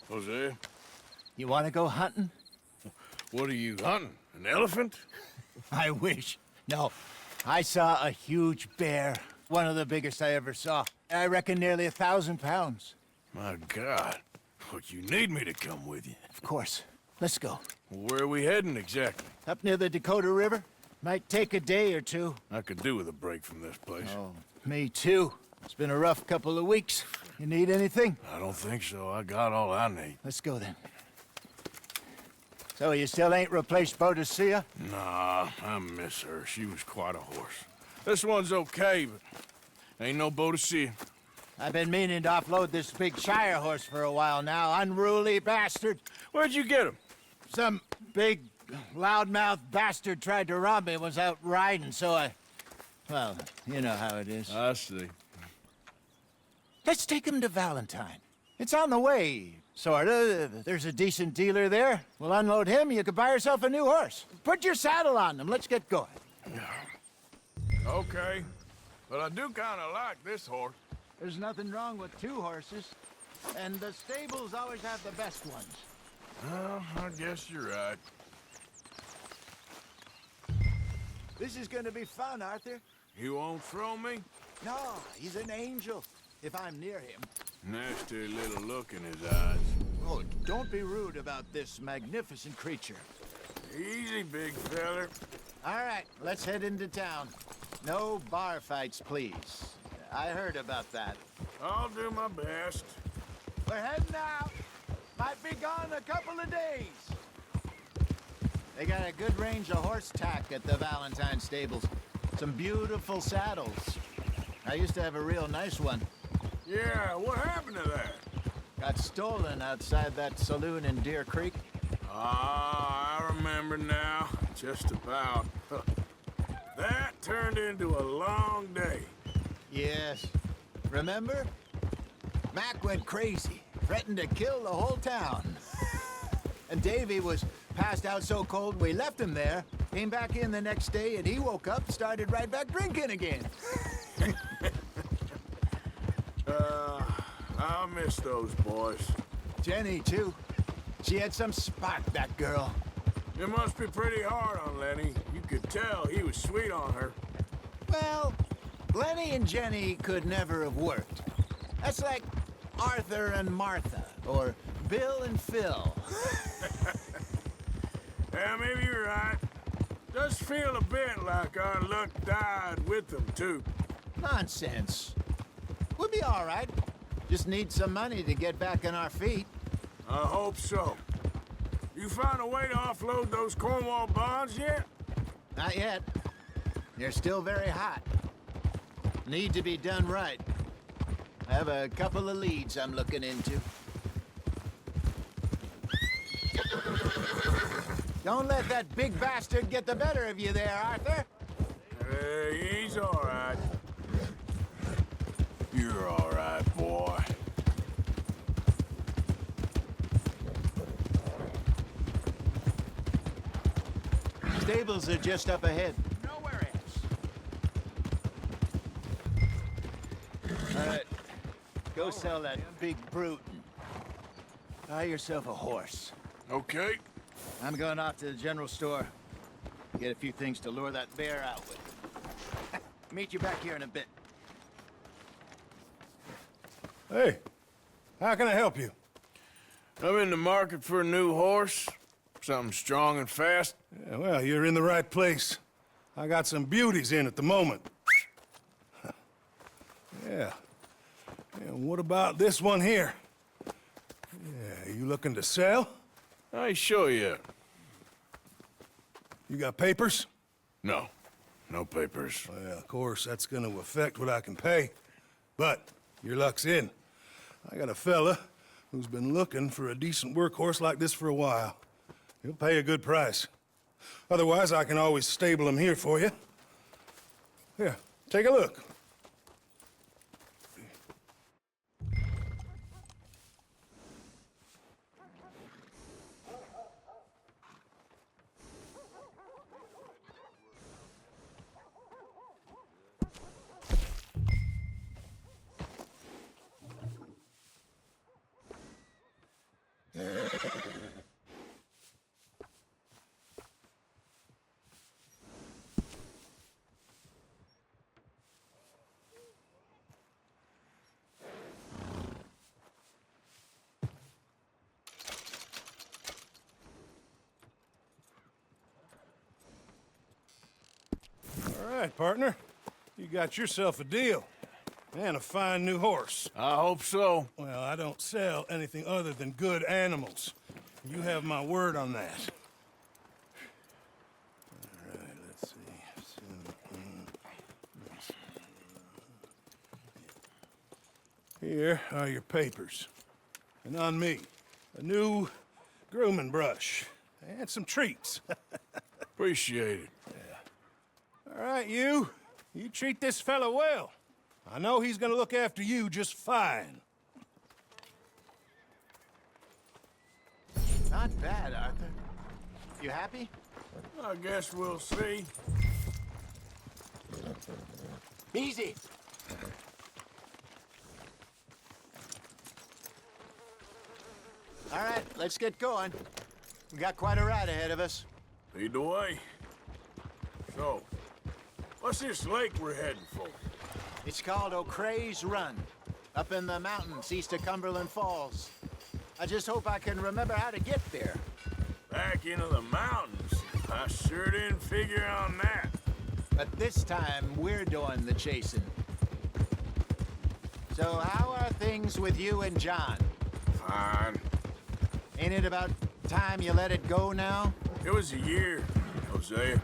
Hosea, You want to go hunting? what are you hunting? An elephant? I wish. No, I saw a huge bear. One of the biggest I ever saw. I reckon nearly 1,000 pounds. My God. What, you need me to come with you? Of course. Let's go. Where are we heading exactly? Up near the Dakota River. Might take a day or two. I could do with a break from this place. Oh, me too. It's been a rough couple of weeks. You need anything? I don't think so. I got all I need. Let's go then. So you still ain't replaced Hosea? Nah, I miss her. She was quite a horse. This one's okay, but ain't no boat to see. I've been meaning to offload this big Shire horse for a while now. Unruly bastard. Where'd you get him? Some big, loudmouth bastard tried to rob me and was out riding, so I... Well, you know how it is. I see. Let's take him to Valentine. It's on the way, sorta. There's a decent dealer there. We'll unload him, you could buy yourself a new horse. Put your saddle on him, let's get going. Okay, but I do kind of like this horse. There's nothing wrong with two horses, and the stables always have the best ones. Well, I guess you're right. This is gonna be fun, Arthur. You won't throw me? No, he's an angel, if I'm near him. Nasty little look in his eyes. Oh, don't be rude about this magnificent creature. Easy, big feller. All right, let's head into town. No bar fights, please. I heard about that. I'll do my best. We're heading out. Might be gone a couple of days. They got a good range of horse tack at the Valentine stables. Some beautiful saddles. I used to have a real nice one. Yeah, what happened to that? Got stolen outside that saloon in Deer Creek. Ah, I remember now. Just about. That turned into a long day. Yes. Remember? Mac went crazy, threatened to kill the whole town. And Davy was passed out so cold we left him there, came back in the next day, and he woke up, started right back drinking again. I miss those boys. Jenny, too. She had some spark, that girl. It must be pretty hard on Lenny. You could tell he was sweet on her. Well, Lenny and Jenny could never have worked. That's like Arthur and Martha, or Bill and Phil. Yeah, maybe you're right. Does feel a bit like our luck died with them, too. Nonsense. We'll be all right. Just need some money to get back on our feet. I hope so. You found a way to offload those Cornwall bonds yet? Not yet. They're still very hot. Need to be done right. I have a couple of leads I'm looking into. Don't let that big bastard get the better of you there, Arthur. He's all right. You're all right, boy. Stables are just up ahead. Nowhere else. All right. Go sell that big brute. Buy yourself a horse. Okay. I'm going off to the general store. Get a few things to lure that bear out with. Meet you back here in a bit. Hey, how can I help you? I'm in the market for a new horse. Something strong and fast. Yeah, well, you're in the right place. I got some beauties in at the moment. Yeah. And what about this one here? Yeah, you looking to sell? I show you. You got papers? No. No papers. Well, of course, that's gonna affect what I can pay. But your luck's in. I got a fella who's been looking for a decent workhorse like this for a while. He'll pay a good price. Otherwise, I can always stable him here for you. Here, take a look. All right, partner. You got yourself a deal. And a fine new horse. I hope so. Well, I don't sell anything other than good animals. You have my word on that. All right, let's see. Here are your papers. And on me, a new grooming brush. And some treats. Appreciate it. All right, you. You treat this fella well. I know he's gonna look after you just fine. Not bad, Arthur. You happy? I guess we'll see. Easy. All right, let's get going. We got quite a ride ahead of us. Lead the way. So, what's this lake we're heading for? It's called O'Creagh's Run, up in the mountains east of Cumberland Falls. I just hope I can remember how to get there. Back into the mountains? I sure didn't figure on that. But this time, we're doing the chasing. So how are things with you and John? Fine. Ain't it about time you let it go now? It was a year, Hosea.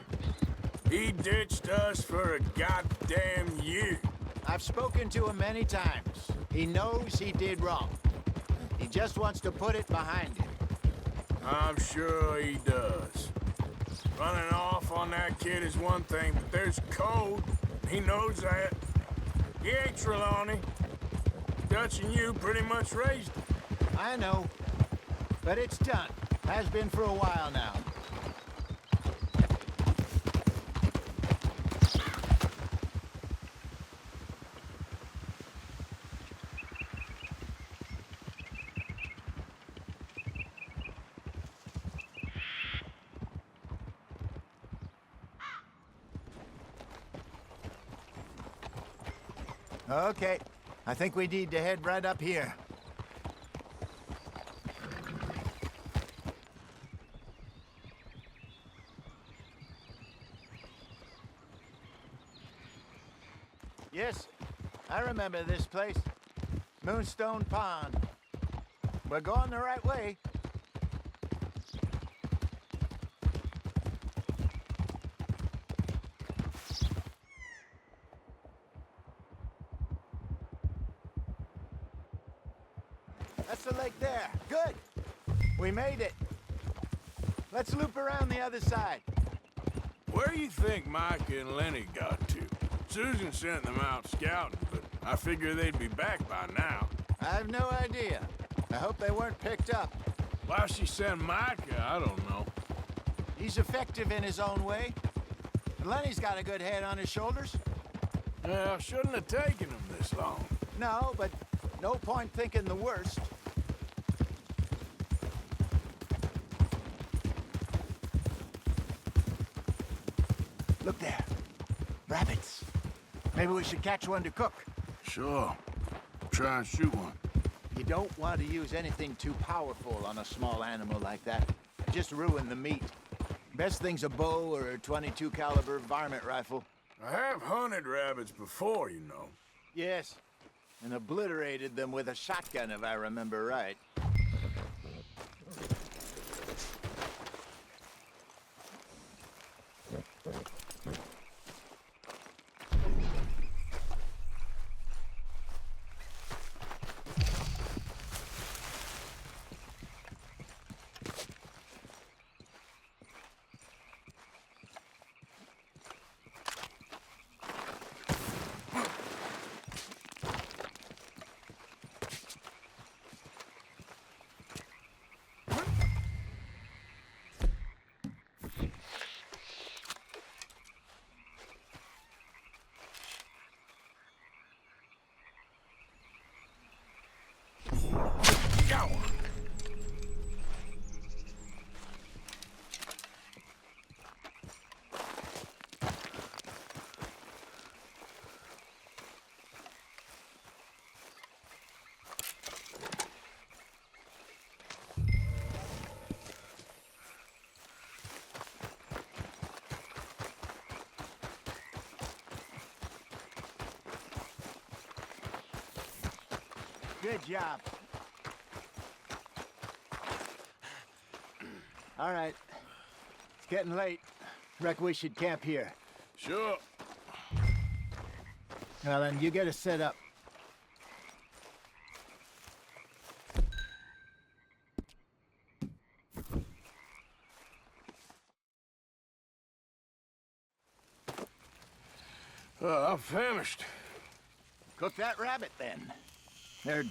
He ditched us for a goddamn year. I've spoken to him many times. He knows he did wrong. He just wants to put it behind him. I'm sure he does. Running off on that kid is one thing, but there's code. He knows that. He ain't Trelawney. Dutch and you pretty much raised him. I know. But it's done. Has been for a while now. Okay. I think we need to head right up here. Yes, I remember this place. Moonstone Pond. We're going the right way. That's the lake there. Good. We made it. Let's loop around the other side. Where do you think Mike and Lenny got to? Susan sent them out scouting, but I figure they'd be back by now. I have no idea. I hope they weren't picked up. Why she sent Micah, I don't know. He's effective in his own way. And Lenny's got a good head on his shoulders. Well, shouldn't have taken him this long. No, but no point thinking the worst. Look there. Rabbits. Maybe we should catch one to cook. Sure. Try and shoot one. You don't want to use anything too powerful on a small animal like that. Just ruin the meat. Best thing's a bow or a .22 caliber varmint rifle. I have hunted rabbits before, you know. Yes, and obliterated them with a shotgun if I remember right. Good job. All right. It's getting late. Reckon we should camp here. Sure. Well, then you get us set up. I'm famished. Cook that rabbit, then. They're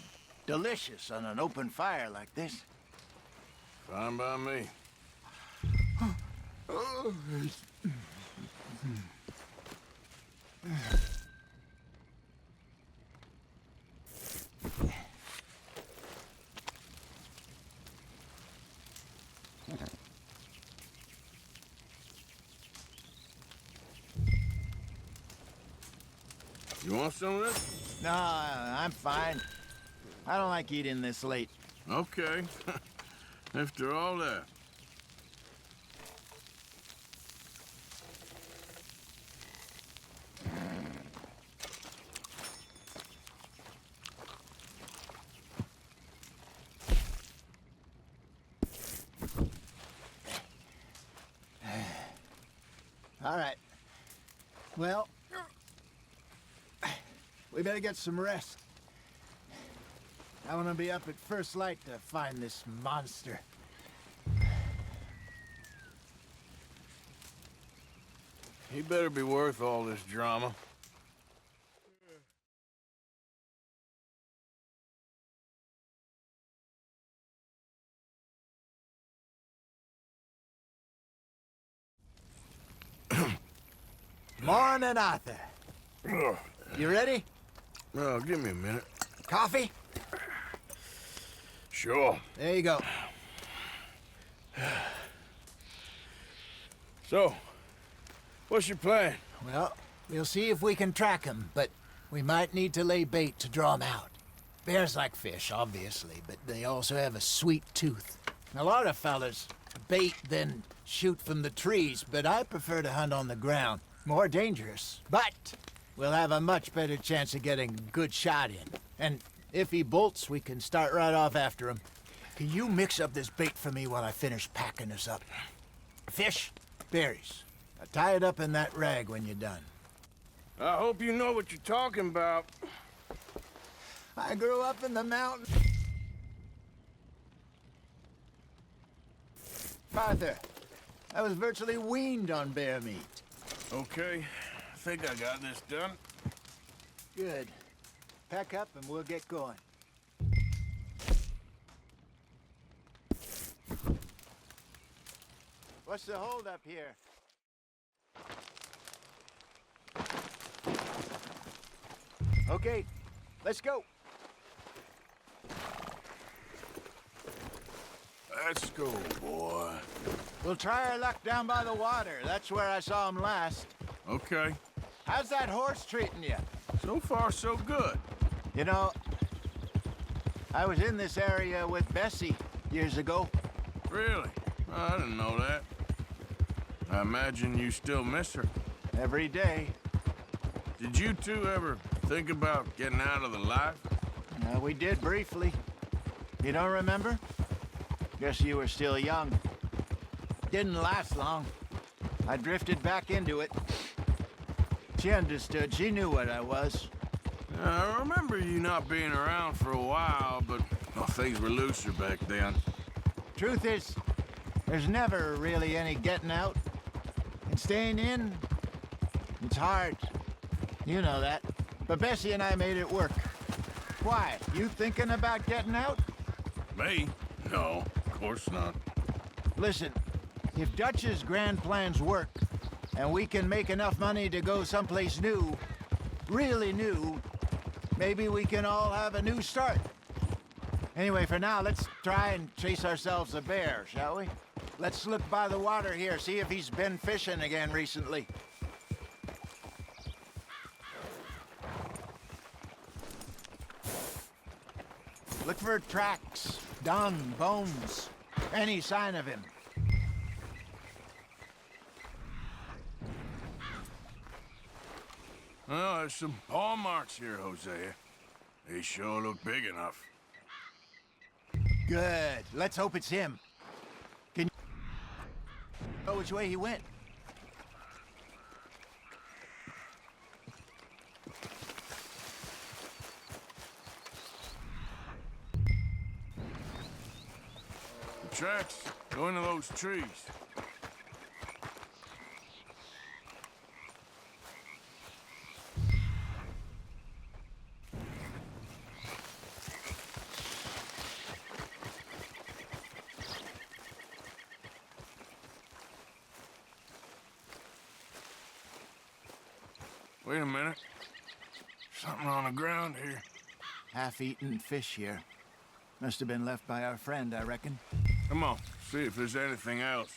delicious on an open fire like this. Fine by me. You want some of this? No, I'm fine. I don't like eating this late. Okay. After all that. All right. Well, we better get some rest. I want to be up at first light to find this monster. He better be worth all this drama. Morning, Arthur. You ready? Well, give me a minute. Coffee? Sure. There you go. So, what's your plan? Well, we'll see if we can track him, but we might need to lay bait to draw him out. Bears like fish, obviously, but they also have a sweet tooth. A lot of fellas bait, then shoot from the trees, but I prefer to hunt on the ground. More dangerous, but we'll have a much better chance of getting a good shot in. And if he bolts, we can start right off after him. Can you mix up this bait for me while I finish packing this up? Fish, berries. Tie it up in that rag when you're done. I hope you know what you're talking about. I grew up in the mountains. Arthur, I was virtually weaned on bear meat. Okay, I think I got this done. Good. Pack up and we'll get going. What's the holdup here? Okay, let's go. Let's go, boy. We'll try our luck down by the water. That's where I saw him last. Okay. How's that horse treating you? So far, so good. You know, I was in this area with Bessie years ago. Really? I didn't know that. I imagine you still miss her. Every day. Did you two ever think about getting out of the life? We did briefly. You don't remember? Guess you were still young. Didn't last long. I drifted back into it. She understood. She knew what I was. I remember you not being around for a while, but well, things were looser back then. Truth is, there's never really any getting out. And staying in, it's hard. You know that. But Bessie and I made it work. Why? You thinking about getting out? Me? No, of course not. Listen, if Dutch's grand plans work, and we can make enough money to go someplace new, really new, maybe we can all have a new start. Anyway, for now, let's try and chase ourselves a bear, shall we? Let's look by the water here, see if he's been fishing again recently. Look for tracks, dung, bones, any sign of him. Well, there's some paw marks here, Hosea. He sure looked big enough. Good. Let's hope it's him. Can you know which way he went? The tracks go into those trees. Wait a minute. Something on the ground here. Half-eaten fish here. Must have been left by our friend, I reckon. Come on, see if there's anything else.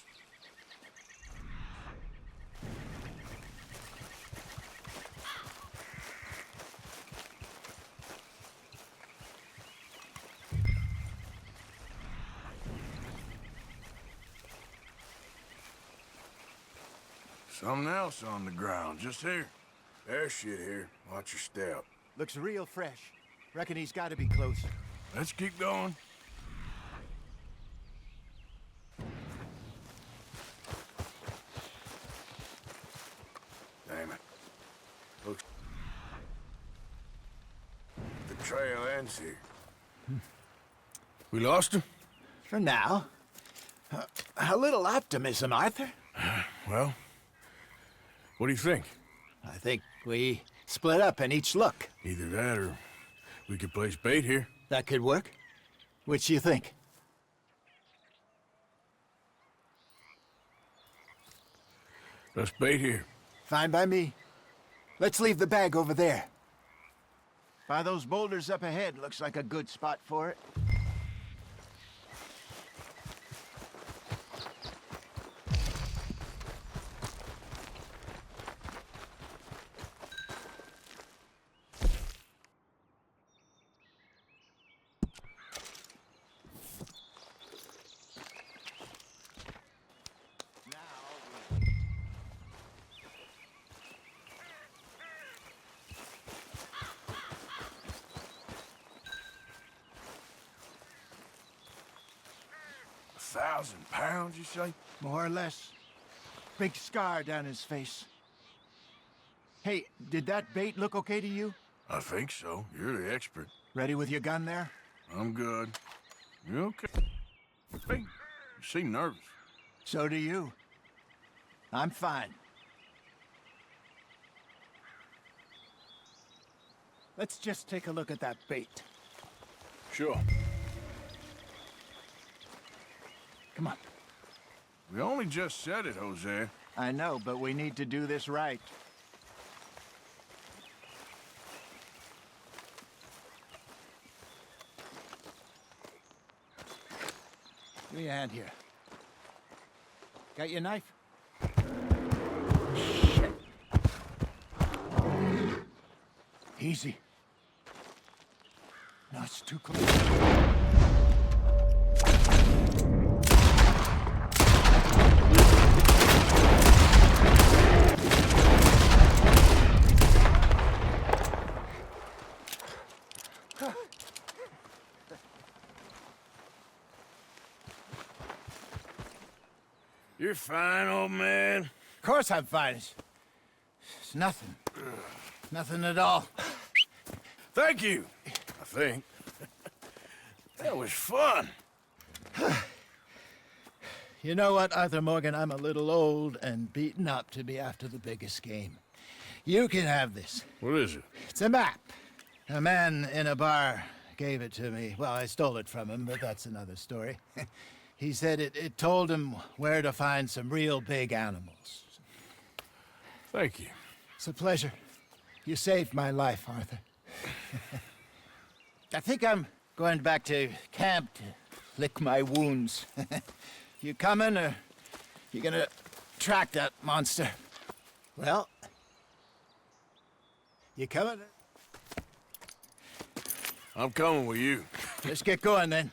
Something else on the ground, just here. There's shit here. Watch your step. Looks real fresh. Reckon he's got to be close. Let's keep going. Damn it. Looks... The trail ends here. We lost him? For now. A little optimism, Arthur. Well, what do you think? I think we split up and each look. Either that or we could place bait here. That could work. Which you think? Let's bait here. Fine by me. Let's leave the bag over there. By those boulders up ahead, looks like a good spot for it. £1,000, you say? More or less. Big scar down his face. Hey, did that bait look okay to you? I think so. You're the expert. Ready with your gun there? I'm good. You okay? Hey, you seem nervous. So do you. I'm fine. Let's just take a look at that bait. Sure. Come on. We only just said it, Hosea. I know, but we need to do this right. Give me a hand here. Got your knife? Shit. Easy. No, it's too close. You're fine, old man. Of course I'm fine. It's nothing. Nothing at all. Thank you, I think. That was fun. You know what, Arthur Morgan? I'm a little old and beaten up to be after the biggest game. You can have this. What is it? It's a map. A man in a bar gave it to me. Well, I stole it from him, but that's another story. He said it told him where to find some real big animals. Thank you. It's a pleasure. You saved my life, Arthur. I think I'm going back to camp to lick my wounds. You coming, or you gonna track that monster? Well, you coming? I'm coming with you. Let's get going, then.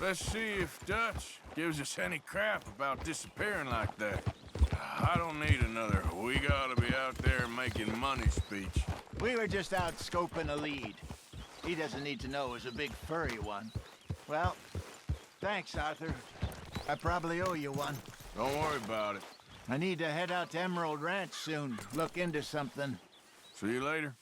Let's see if Dutch gives us any crap about disappearing like that. I don't need another "we gotta be out there making money" speech. We were just out scoping a lead. He doesn't need to know it was a big furry one. Well, thanks, Arthur. I probably owe you one. Don't worry about it. I need to head out to Emerald Ranch soon, look into something. See you later.